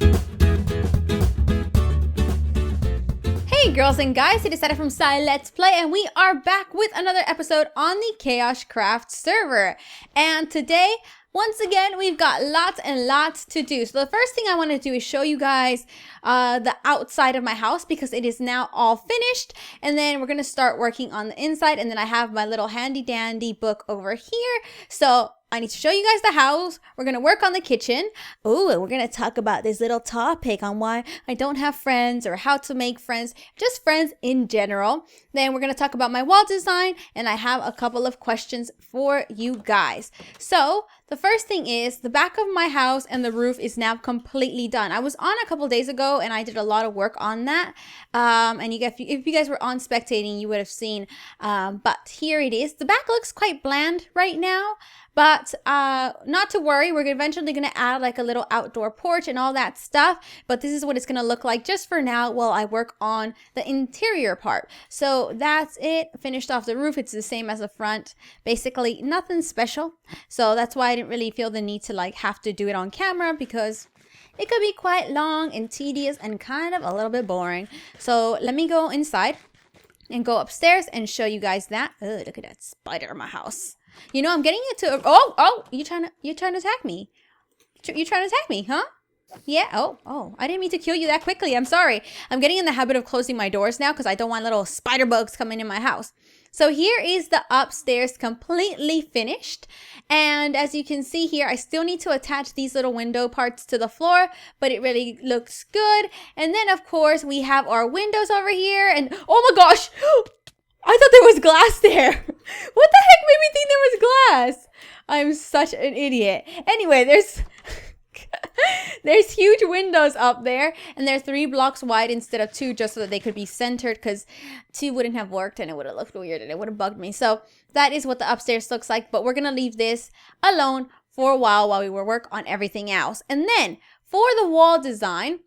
Hey girls and guys, it is Sada from ZaiLetsPlay, and we are back with another episode on the KaoshKraft server. And today, once again, we've got lots and lots to do. So the first thing I want to do is show you guys the outside of my house, because it is now all finished. And then we're going to start working on the inside. And then I have my little handy dandy book over here. So I need to show you guys the house. We're going to work on the kitchen. Oh, and we're going to talk about this little topic on why I don't have friends or how to make friends, just friends in general. Then we're going to talk about my wall design, and I have a couple of questions for you guys. So the first thing is the back of my house and the roof is now completely done. I was on a couple days ago and I did a lot of work on that. And if you guys were on spectating, you would have seen. But here it is. The back looks quite bland right now. But not to worry, we're eventually going to add like a little outdoor porch and all that stuff. But this is what it's going to look like just for now while I work on the interior part. So that's it. Finished off the roof. It's the same as the front. Basically nothing special. So that's why I didn't really feel the need to like have to do it on camera, because it could be quite long and tedious and kind of a little bit boring. So let me go inside and go upstairs and show you guys that. Oh, look at that spider in my house. You know, I'm getting it to, oh, you trying to attack me? You trying to attack me, huh? Yeah, oh, I didn't mean to kill you that quickly. I'm sorry. I'm getting in the habit of closing my doors now because I don't want little spider bugs coming in my house. So here is the upstairs completely finished. And as you can see here, I still need to attach these little window parts to the floor, but it really looks good. And then of course we have our windows over here, and oh my gosh, I thought there was glass there. What the heck made me think there was glass? I'm such an idiot. Anyway, there's huge windows up there, and they're 3 blocks wide instead of 2, just so that they could be centered, because 2 wouldn't have worked and it would have looked weird and it would have bugged me. So that is what the upstairs looks like, but we're going to leave this alone for a while we work on everything else. And then for the wall design,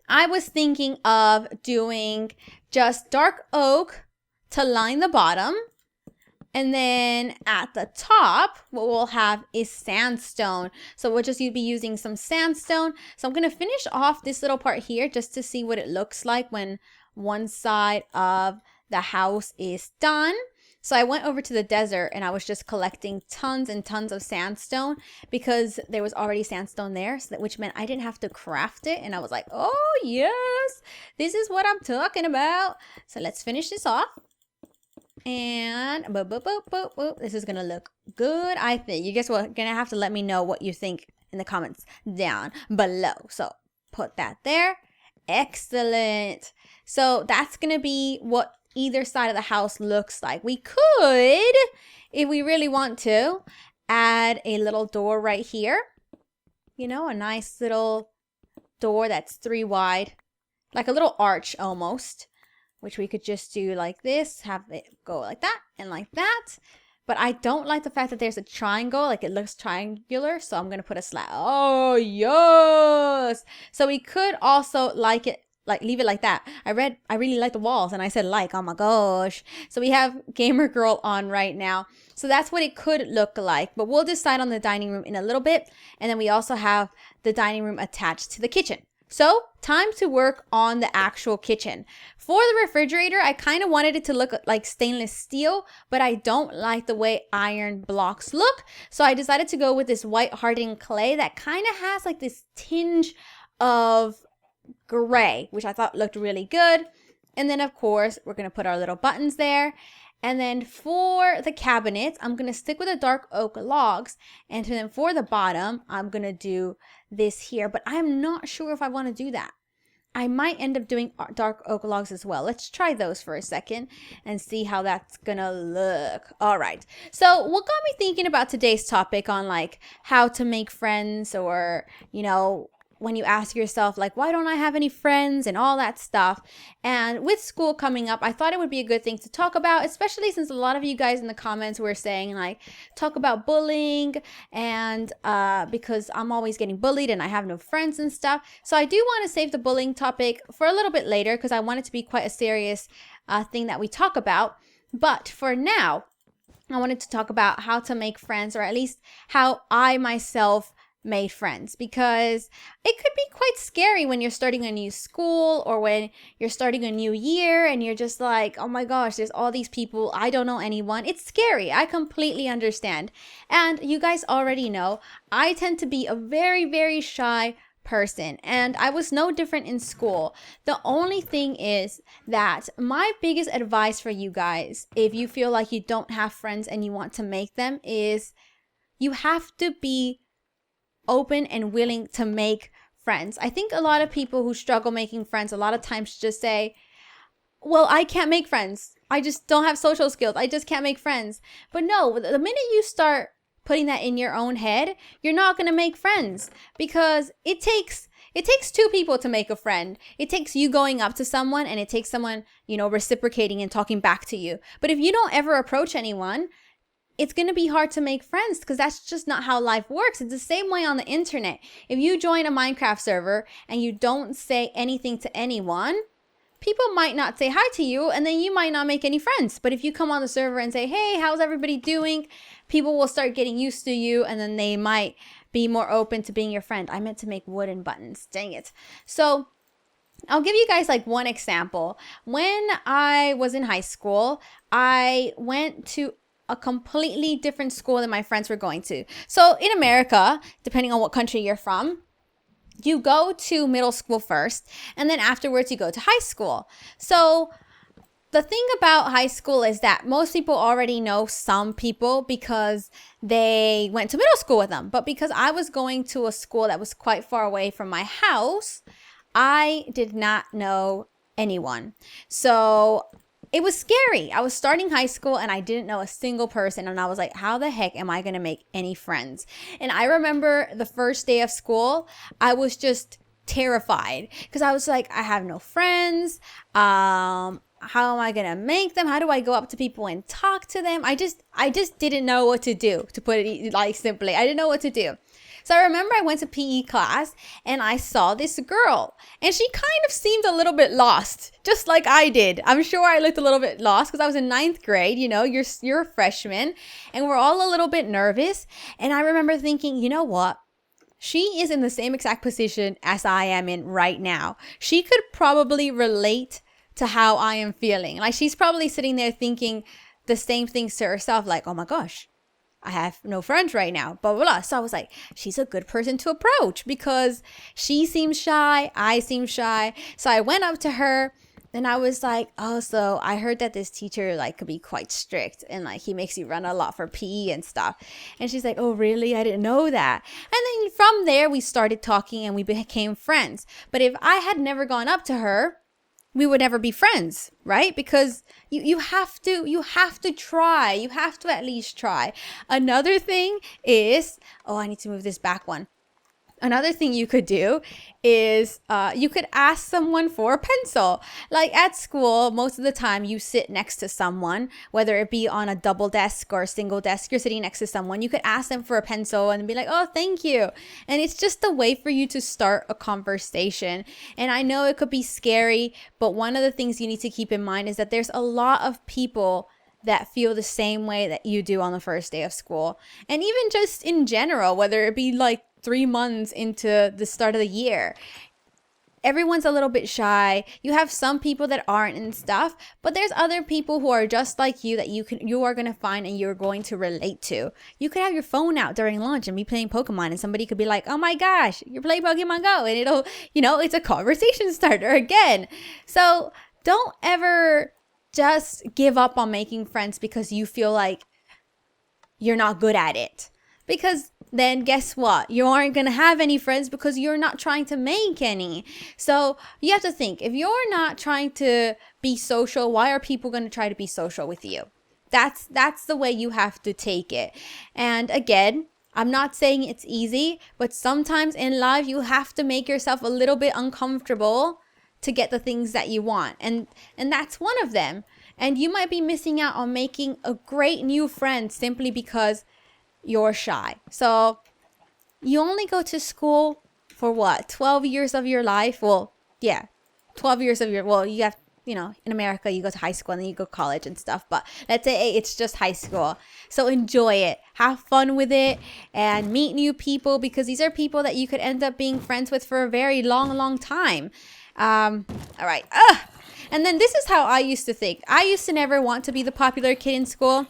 I was thinking of doing just dark oak to line the bottom, and then at the top what we'll have is sandstone. So we'll just be using some sandstone. So I'm going to finish off this little part here just to see what it looks like when one side of the house is done. So I went over to the desert and I was just collecting tons and tons of sandstone, because there was already sandstone there, so which meant I didn't have to craft it. And I was like, oh yes, this is what I'm talking about. So let's finish this off. And boop, boop, boop, boop, boop. This is gonna look good, I think. You guys are gonna have to let me know what you think in the comments down below. So put that there. Excellent. So that's gonna be what either side of the house looks like. We could, if we really want to, add a little door right here. You know, a nice little door that's 3 wide, like a little arch almost, which we could just do like this, have it go like that and like that. But I don't like the fact that there's a triangle, like it looks triangular, so I'm gonna put a slat. Oh yes. So we could also leave it like that. I really like the walls, and I said like, oh my gosh. So we have Gamer Girl on right now. So that's what it could look like, but we'll decide on the dining room in a little bit. And then we also have the dining room attached to the kitchen. So time to work on the actual kitchen. For the refrigerator, I kind of wanted it to look like stainless steel, but I don't like the way iron blocks look. So I decided to go with this white hardened clay that kind of has like this tinge of gray, which I thought looked really good. And then of course, we're going to put our little buttons there. And then for the cabinets, I'm going to stick with the dark oak logs. And then for the bottom, I'm going to do this here. But I'm not sure if I want to do that. I might end up doing dark oak logs as well. Let's try those for a second and see how that's going to look. All right. So what got me thinking about today's topic on like how to make friends, or, you know, when you ask yourself, like, why don't I have any friends and all that stuff? And with school coming up, I thought it would be a good thing to talk about, especially since a lot of you guys in the comments were saying, like, talk about bullying, and because I'm always getting bullied and I have no friends and stuff. So I do want to save the bullying topic for a little bit later, because I want it to be quite a serious thing that we talk about. But for now, I wanted to talk about how to make friends, or at least how I myself made friends, because it could be quite scary when you're starting a new school or when you're starting a new year and you're just like, oh my gosh, there's all these people, I don't know anyone. It's scary. I completely understand. And you guys already know, I tend to be a very, very shy person, and I was no different in school. The only thing is that my biggest advice for you guys, if you feel like you don't have friends and you want to make them, is you have to be open and willing to make friends. I think a lot of people who struggle making friends a lot of times just say, well, I can't make friends. I just don't have social skills. I just can't make friends. But no, the minute you start putting that in your own head, you're not going to make friends, because it takes two people to make a friend. It takes you going up to someone, and it takes someone, reciprocating and talking back to you. But if you don't ever approach anyone, it's going to be hard to make friends, because that's just not how life works. It's the same way on the internet. If you join a Minecraft server and you don't say anything to anyone, people might not say hi to you, and then you might not make any friends. But if you come on the server and say, hey, how's everybody doing? People will start getting used to you, and then they might be more open to being your friend. I meant to make wooden buttons. Dang it. So I'll give you guys like one example. When I was in high school, I went to a completely different school than my friends were going to. So in America, depending on what country you're from, you go to middle school first, and then afterwards you go to high school. So the thing about high school is that most people already know some people because they went to middle school with them. But because I was going to a school that was quite far away from my house, I did not know anyone. So it was scary. I was starting high school and I didn't know a single person. And I was like, how the heck am I going to make any friends? And I remember the first day of school, I was just terrified because I was like, I have no friends. How am I going to make them? How do I go up to people and talk to them? I just didn't know what to do, to put it like simply. I didn't know what to do. So I remember I went to PE class and I saw this girl and she kind of seemed a little bit lost, just like I did. I'm sure I looked a little bit lost because I was in 9th grade, you're a freshman, and we're all a little bit nervous. And I remember thinking, you know what? She is in the same exact position as I am in right now. She could probably relate to how I am feeling. Like she's probably sitting there thinking the same things to herself, like, oh my gosh, I have no friends right now, blah, blah, blah. So I was like, she's a good person to approach because she seems shy. I seem shy. So I went up to her and I was like, oh, so I heard that this teacher could be quite strict and he makes you run a lot for PE and stuff. And she's like, oh, really? I didn't know that. And then from there, we started talking and we became friends. But if I had never gone up to her, we would never be friends, right? Because you have to try. You have to at least try. Another thing is, I need to move this back one. Another thing you could do is you could ask someone for a pencil. Like at school, most of the time you sit next to someone, whether it be on a double desk or a single desk, you're sitting next to someone. You could ask them for a pencil and be like, oh, thank you. And it's just a way for you to start a conversation. And I know it could be scary, but one of the things you need to keep in mind is that there's a lot of people that feel the same way that you do on the first day of school. And even just in general, whether it be 3 months into the start of the year, everyone's a little bit shy. You have some people that aren't and stuff, but there's other people who are just like you that you are going to find and you're going to relate to. You could have your phone out during lunch and be playing Pokemon, and somebody could be like, oh my gosh, you're playing Pokemon Go, and it'll, it's a conversation starter again. So don't ever just give up on making friends because you feel like you're not good at it. Because then guess what? You aren't going to have any friends because you're not trying to make any. So you have to think, if you're not trying to be social, why are people going to try to be social with you? That's the way you have to take it. And again, I'm not saying it's easy, but sometimes in life you have to make yourself a little bit uncomfortable to get the things that you want. And that's one of them. And you might be missing out on making a great new friend simply because you're shy. So you only go to school for what? 12 years of your life? Well, yeah, 12 years of you have, in America, you go to high school and then you go to college and stuff. But let's say it's just high school. So enjoy it. have fun with it and meet new people, because these are people that you could end up being friends with for a very long time. All right. And then this is how I used to think. I used to never want to be the popular kid in school.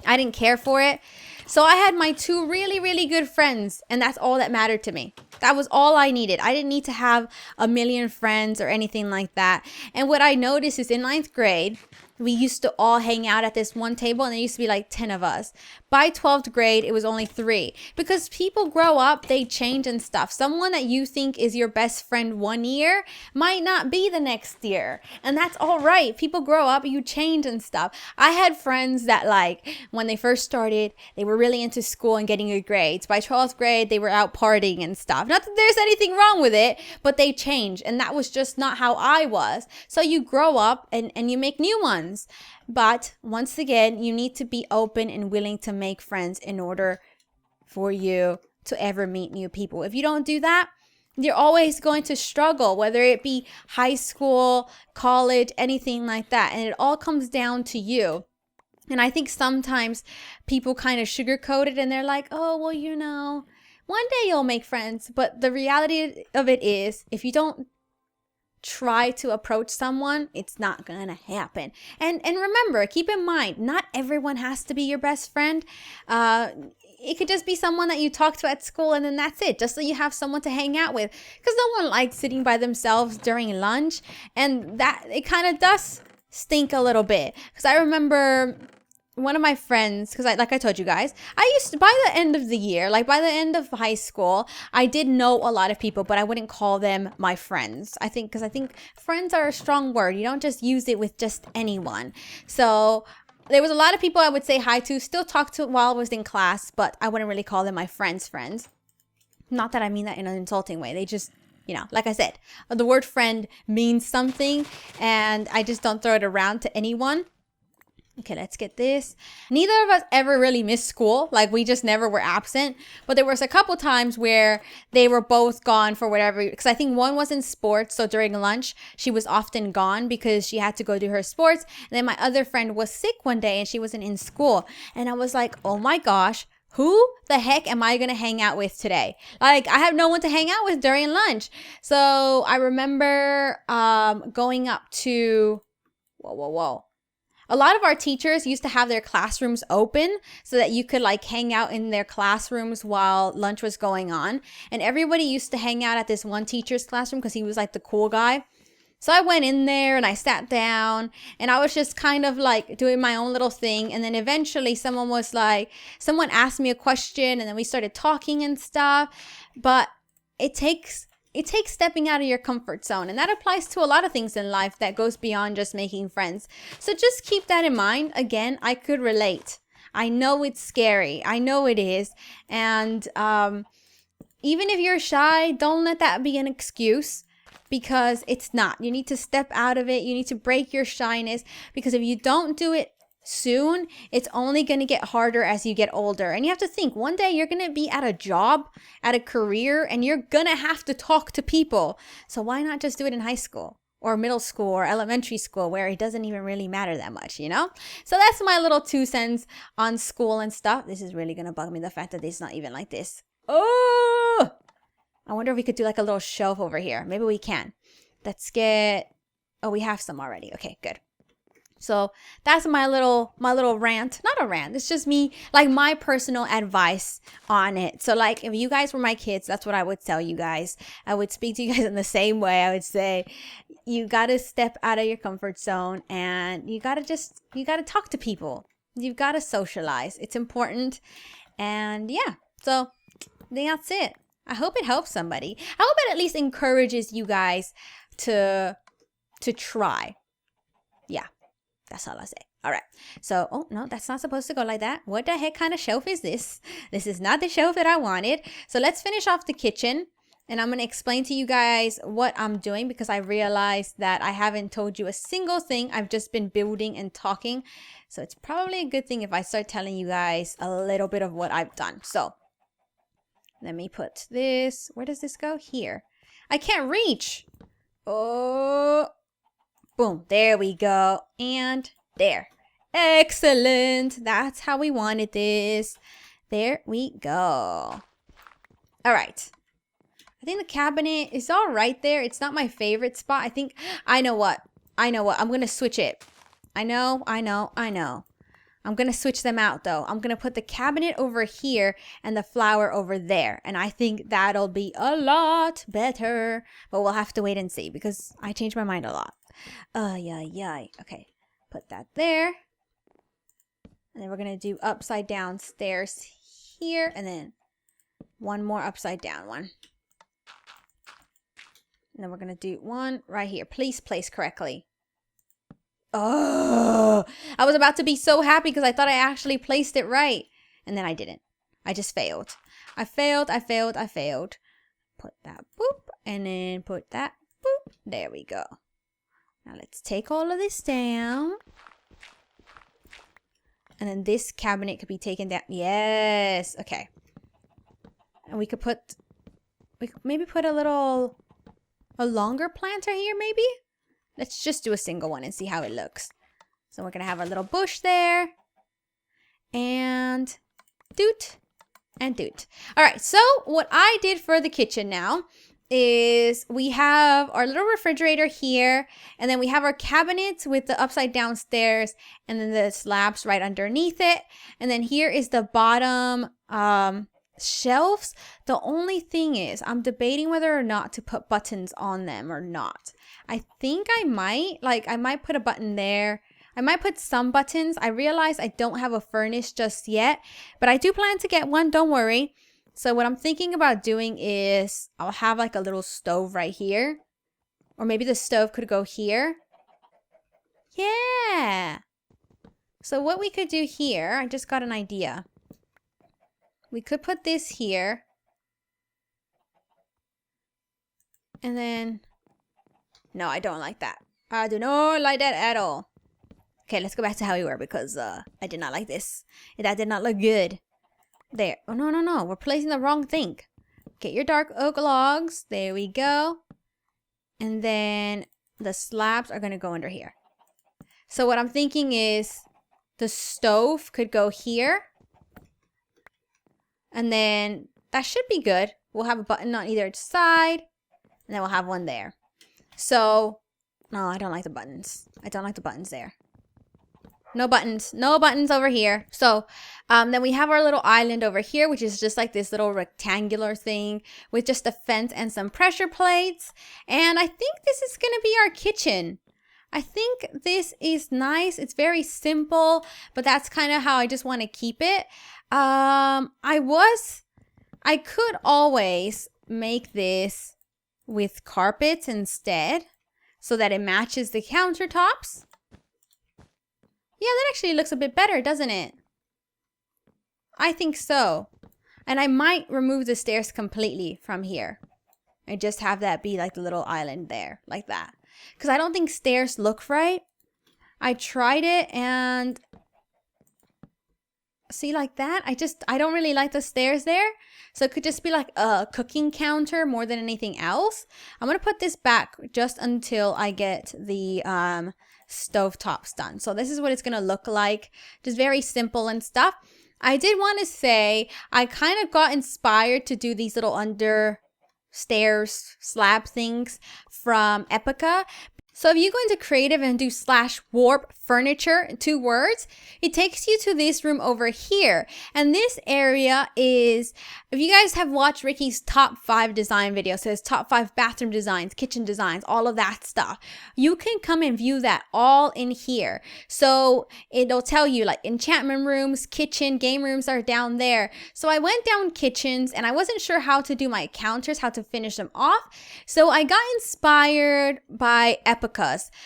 I didn't care for it. So I had my 2 really good friends, and that's all that mattered to me. That was all I needed. I didn't need to have a million friends or anything like that. And what I noticed is in 9th grade, we used to all hang out at this one table, and there used to be like 10 of us. By 12th grade, it was only 3, because people grow up, they change and stuff. Someone that you think is your best friend one year might not be the next year, and that's all right. People grow up, you change and stuff. I had friends that, like, when they first started, they were really into school and getting good grades. By 12th grade, they were out partying and stuff. Not that there's anything wrong with it, but they changed, and that was just not how I was. So you grow up and you make new ones. But once again, you need to be open and willing to make friends in order for you to ever meet new people. If you don't do that, you're always going to struggle, whether it be high school, college, anything like that. And it all comes down to you. And I think sometimes people kind of sugarcoat it, and they're like, oh, well, you know, one day you'll make friends. But the reality of it is, if you don't try to approach someone, it's not gonna happen. And remember, keep in mind, not everyone has to be your best friend. It could just be someone that you talk to at school, and then that's it, just so you have someone to hang out with, because no one likes sitting by themselves during lunch, and that it kind of does stink a little bit. Because I remember one of my friends, because like I told you guys, I used to, by the end of the year, like by the end of high school, I did know a lot of people, but I wouldn't call them my friends. I think friends are a strong word. You don't just use it with just anyone. So there was a lot of people I would say hi to, still talk to while I was in class, but I wouldn't really call them my friends. Not that I mean that in an insulting way. They just, you know, like I said, the word friend means something, and I just don't throw it around to anyone. Okay, let's get this. Neither of us ever really missed school. Like, we just never were absent. But there was a couple times where they were both gone for whatever. Because I think one was in sports. So during lunch, she was often gone because she had to go do her sports. And then my other friend was sick one day and she wasn't in school. And I was like, oh my gosh, who the heck am I going to hang out with today? Like, I have no one to hang out with during lunch. So I remember going up to... Whoa. A lot of our teachers used to have their classrooms open so that you could like hang out in their classrooms while lunch was going on. And everybody used to hang out at this one teacher's classroom because he was like the cool guy. So I went in there and I sat down and I was just kind of like doing my own little thing. And then eventually someone asked me a question and then we started talking and stuff. But it takes stepping out of your comfort zone. And that applies to a lot of things in life that goes beyond just making friends. So just keep that in mind. Again, I could relate. I know it's scary. I know it is. And even if you're shy, don't let that be an excuse, because it's not. You need to step out of it. You need to break your shyness, because if you don't do it soon, it's only going to get harder as you get older. And you have to think, one day you're going to be at a job, at a career, and you're going to have to talk to people. So why not just do it in high school or middle school or elementary school, where it doesn't even really matter that much, you know? So that's my little 2 cents on school and stuff. This is really going to bug me, the fact that it's not even like this. Oh, I wonder if we could do like a little shelf over here. Maybe we can. Let's get, oh, we have some already. Okay, good. So that's my little rant. Not a rant. It's just me, like my personal advice on it. So like if you guys were my kids, that's what I would tell you guys. I would speak to you guys in the same way. I would say, you got to step out of your comfort zone and you got to talk to people. You've got to socialize. It's important. And yeah, so I think that's it. I hope it helps somebody. I hope it at least encourages you guys to try. Yeah. That's all I say. All right. So, oh, no, that's not supposed to go like that. What the heck kind of shelf is this? This is not the shelf that I wanted. So let's finish off the kitchen. And I'm going to explain to you guys what I'm doing, because I realized that I haven't told you a single thing. I've just been building and talking. So it's probably a good thing if I start telling you guys a little bit of what I've done. So let me put this. Where does this go? Here. I can't reach. Oh. Boom, there we go, and there. Excellent, that's how we wanted this. There we go. All right. I think the cabinet is all right there. It's not my favorite spot. I know what. I'm going to switch it. I know. I'm going to switch them out though. I'm going to put the cabinet over here and the flower over there. And I think that'll be a lot better. But we'll have to wait and see because I change my mind a lot. Okay. Put that there. And then we're going to do upside down stairs here. And then one more upside down one. And then we're going to do one right here. Please place correctly. Oh, I was about to be so happy because I thought I actually placed it right. And then I didn't. I just failed. I failed. Put that boop. And then put that boop. There we go. Now let's take all of this down. And then this cabinet could be taken down. Yes. Okay. And we could maybe put a longer planter here maybe? Let's just do a single one and see how it looks. So we're going to have a little bush there. And doot. And doot. All right. So what I did for the kitchen now is we have our little refrigerator here. And then we have our cabinets with the upside down stairs. And then the slabs right underneath it. And then here is the bottom shelves. The only thing is I'm debating whether or not to put buttons on them or not. I think I might put a button there. I might put some buttons. I realize I don't have a furnace just yet, but I do plan to get one, don't worry. So what I'm thinking about doing is I'll have like a little stove right here, or maybe the stove could go here. Yeah. So what we could do here, I just got an idea. We could put this here. And then, no, I don't like that. I do not like that at all. Okay, let's go back to how we were because I did not like this. That did not look good. There. Oh, no. We're placing the wrong thing. Get your dark oak logs. There we go. And then the slabs are going to go under here. So what I'm thinking is the stove could go here. And then that should be good. We'll have a button on either side. And then we'll have one there. So, no, I don't like the buttons. I don't like the buttons there. No buttons. No buttons over here. So, then we have our little island over here, which is just like this little rectangular thing with just a fence and some pressure plates. And I think this is going to be our kitchen. I think this is nice. It's very simple, but that's kind of how I just want to keep it. I could always make this with carpets instead so that it matches the countertops. Yeah, that actually looks a bit better, doesn't it? I think so. And I might remove the stairs completely from here and just have that be like the little island there, like that. Because I don't think stairs look right. I tried it and see like that. I don't really like the stairs there. So it could just be like a cooking counter more than anything else. I'm going to put this back just until I get the stove tops done. So this is what it's going to look like. Just very simple and stuff. I did want to say I kind of got inspired to do these little under stairs slab things from Epica. So if you go into creative and do /warp furniture, 2 words, it takes you to this room over here. And this area is, if you guys have watched Ricky's top 5 design video, so his top 5 bathroom designs, kitchen designs, all of that stuff, you can come and view that all in here. So it'll tell you like enchantment rooms, kitchen, game rooms are down there. So I went down kitchens and I wasn't sure how to do my counters, how to finish them off. So I got inspired by Epica.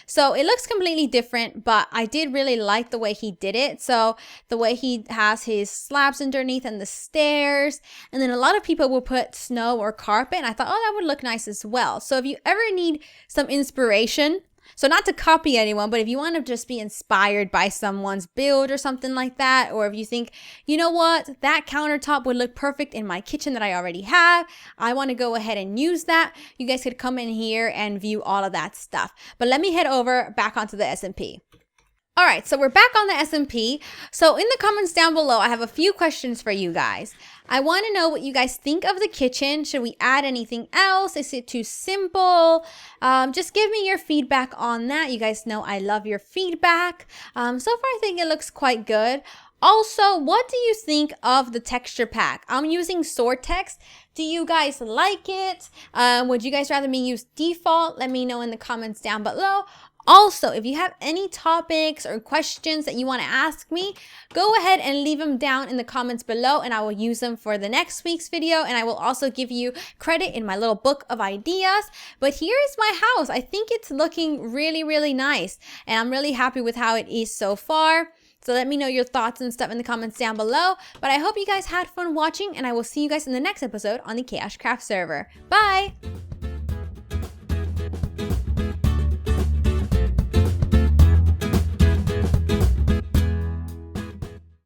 So it looks completely different, but I did really like the way he did it. So the way he has his slabs underneath and the stairs, and then a lot of people will put snow or carpet, and I thought, oh, that would look nice as well. So if you ever need some inspiration, so not to copy anyone, but if you want to just be inspired by someone's build or something like that, or if you think, you know what, that countertop would look perfect in my kitchen that I already have, I want to go ahead and use that, you guys could come in here and view all of that stuff. But let me head over back onto the SMP. All right, so we're back on the SMP. So in the comments down below, I have a few questions for you guys. I want to know what you guys think of the kitchen. Should we add anything else? Is it too simple? Just give me your feedback on that. You guys know I love your feedback. So far, I think it looks quite good. Also, what do you think of the texture pack? I'm using Sortex. Do you guys like it? Would you guys rather me use default? Let me know in the comments down below. Also, if you have any topics or questions that you want to ask me, go ahead and leave them down in the comments below and I will use them for the next week's video, and I will also give you credit in my little book of ideas. But here is my house. I think it's looking really, really nice and I'm really happy with how it is so far. So let me know your thoughts and stuff in the comments down below. But I hope you guys had fun watching and I will see you guys in the next episode on the KaoshKraft server. Bye!